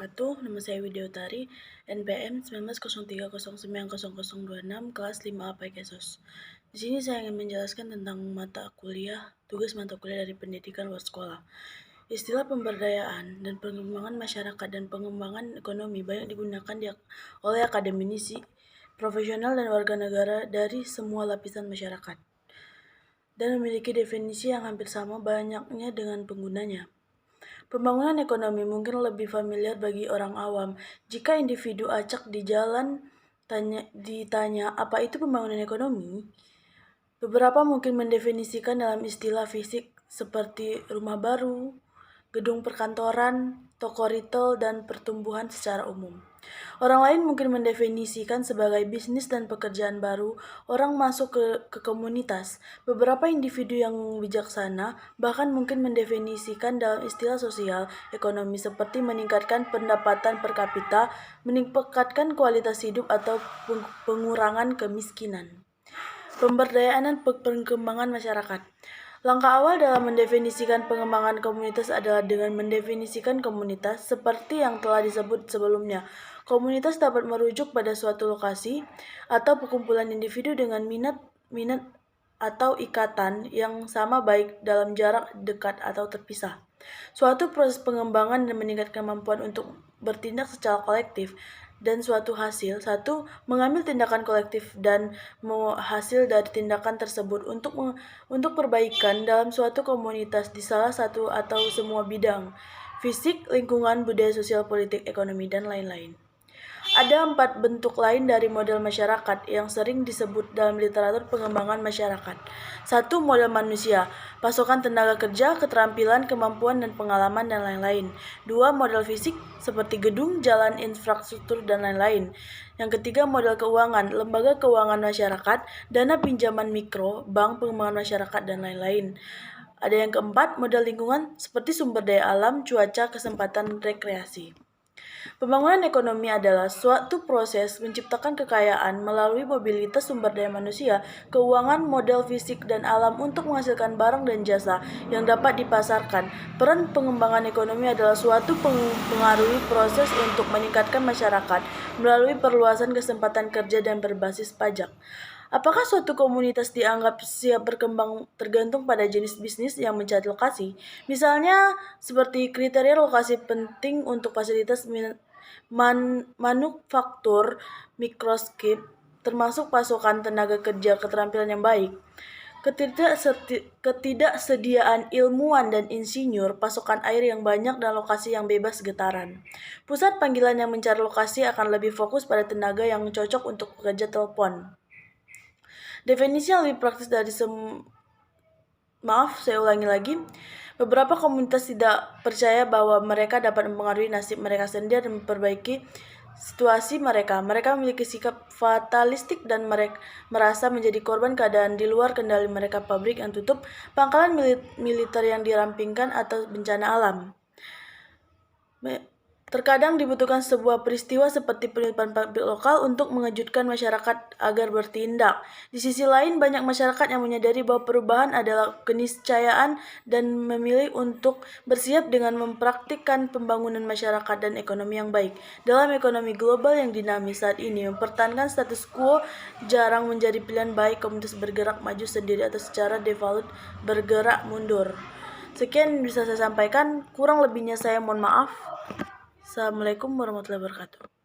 wabarakatuh. Nama saya Widyawtari, NPM 1903090026, kelas 5A Pegasus. Di sini saya ingin menjelaskan tentang tugas mata kuliah dari pendidikan luar sekolah. Istilah pemberdayaan dan pengembangan masyarakat dan pengembangan ekonomi banyak digunakan oleh akademisi, profesional, dan warga negara dari semua lapisan masyarakat, dan memiliki definisi yang hampir sama banyaknya dengan penggunanya. Pembangunan ekonomi mungkin lebih familiar bagi orang awam. Jika individu acak di jalan ditanya apa itu pembangunan ekonomi, beberapa mungkin mendefinisikan dalam istilah fisik seperti rumah baru, gedung perkantoran, toko retail, dan pertumbuhan secara umum. Orang lain mungkin mendefinisikan sebagai bisnis dan pekerjaan baru orang masuk ke komunitas. Beberapa individu yang bijaksana bahkan mungkin mendefinisikan dalam istilah sosial ekonomi seperti meningkatkan pendapatan per kapita, meningkatkan kualitas hidup, atau pengurangan kemiskinan. Pemberdayaan dan perkembangan masyarakat. Langkah awal dalam mendefinisikan pengembangan komunitas adalah dengan mendefinisikan komunitas seperti yang telah disebut sebelumnya. Komunitas dapat merujuk pada suatu lokasi atau perkumpulan individu dengan minat atau ikatan yang sama baik dalam jarak dekat atau terpisah. Suatu proses pengembangan dan meningkatkan kemampuan untuk bertindak secara kolektif dan suatu hasil. Satu, mengambil tindakan kolektif dan hasil dari tindakan tersebut untuk perbaikan dalam suatu komunitas di salah satu atau semua bidang, fisik, lingkungan, budaya, sosial, politik, ekonomi, dan lain-lain. Ada 4 bentuk lain dari model masyarakat yang sering disebut dalam literatur pengembangan masyarakat. 1. Model manusia, pasokan tenaga kerja, keterampilan, kemampuan, dan pengalaman, dan lain-lain. 2. Model fisik, seperti gedung, jalan, infrastruktur, dan lain-lain. Yang ketiga, model keuangan, lembaga keuangan masyarakat, dana pinjaman mikro, bank pengembangan masyarakat, dan lain-lain. Ada yang keempat, model lingkungan, seperti sumber daya alam, cuaca, kesempatan rekreasi. Pembangunan ekonomi adalah suatu proses menciptakan kekayaan melalui mobilitas sumber daya manusia, keuangan, modal fisik, dan alam untuk menghasilkan barang dan jasa yang dapat dipasarkan. Peran pengembangan ekonomi adalah suatu pengaruhi proses untuk meningkatkan masyarakat melalui perluasan kesempatan kerja dan berbasis pajak. Apakah suatu komunitas dianggap siap berkembang tergantung pada jenis bisnis yang mencari lokasi. Misalnya, seperti kriteria lokasi penting untuk fasilitas manufaktur, mikroskip, termasuk pasokan tenaga kerja, keterampilan yang baik. Ketidaksediaan ilmuwan dan insinyur, pasokan air yang banyak, dan lokasi yang bebas getaran. Pusat panggilan yang mencari lokasi akan lebih fokus pada tenaga yang cocok untuk pekerja telepon. Definisi yang lebih praktis dari saya ulangi lagi. Beberapa komunitas tidak percaya bahwa mereka dapat mempengaruhi nasib mereka sendiri dan memperbaiki situasi mereka. Mereka memiliki sikap fatalistik dan mereka merasa menjadi korban keadaan di luar kendali mereka, pabrik yang tutup, pangkalan militer yang dirampingkan, atau bencana alam. Terkadang dibutuhkan sebuah peristiwa seperti penutupan pabrik lokal untuk mengejutkan masyarakat agar bertindak. Di sisi lain, banyak masyarakat yang menyadari bahwa perubahan adalah keniscayaan dan memilih untuk bersiap dengan mempraktikkan pembangunan masyarakat dan ekonomi yang baik. Dalam ekonomi global yang dinamis saat ini, mempertahankan status quo jarang menjadi pilihan baik komunitas bergerak maju sendiri atau secara default bergerak mundur. Sekian bisa saya sampaikan, kurang lebihnya saya mohon maaf. Assalamualaikum warahmatullahi wabarakatuh.